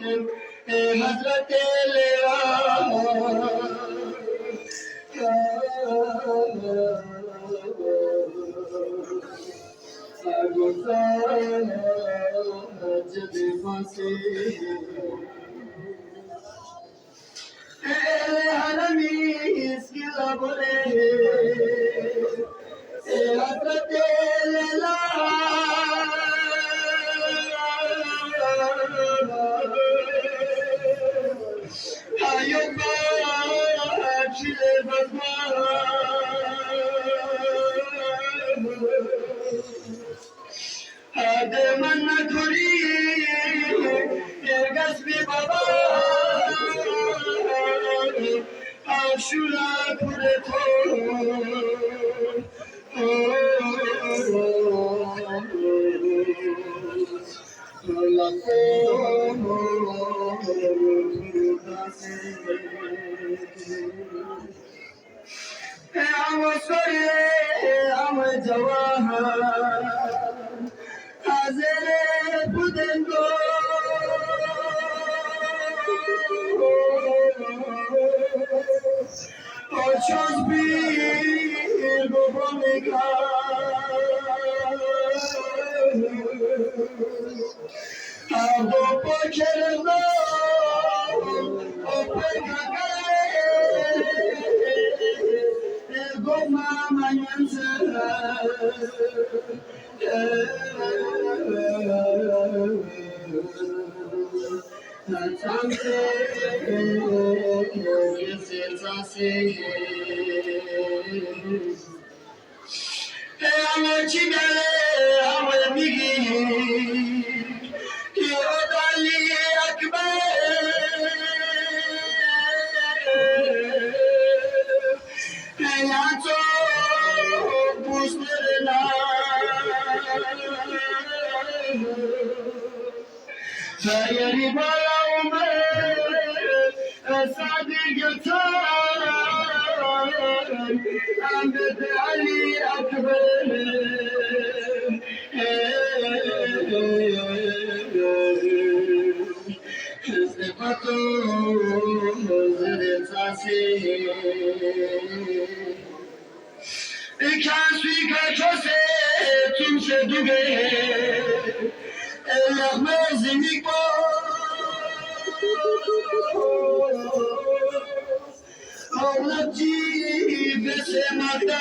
Hazrat هذا من تريد قصبي بابا عاشورا كرتو I'm sorry, I'm a Jawahar. Hazere Budengo, Oshos Bir Gobomega, Abo Pokerno, Opekaka, Goma Manyanza. Sayari bala umar, asadi yatar, Ahmed Ali Akbar. Zefatu zeretsasi, ikansi kaçose tumse duge. Mezimiko, Allah'cı besemada.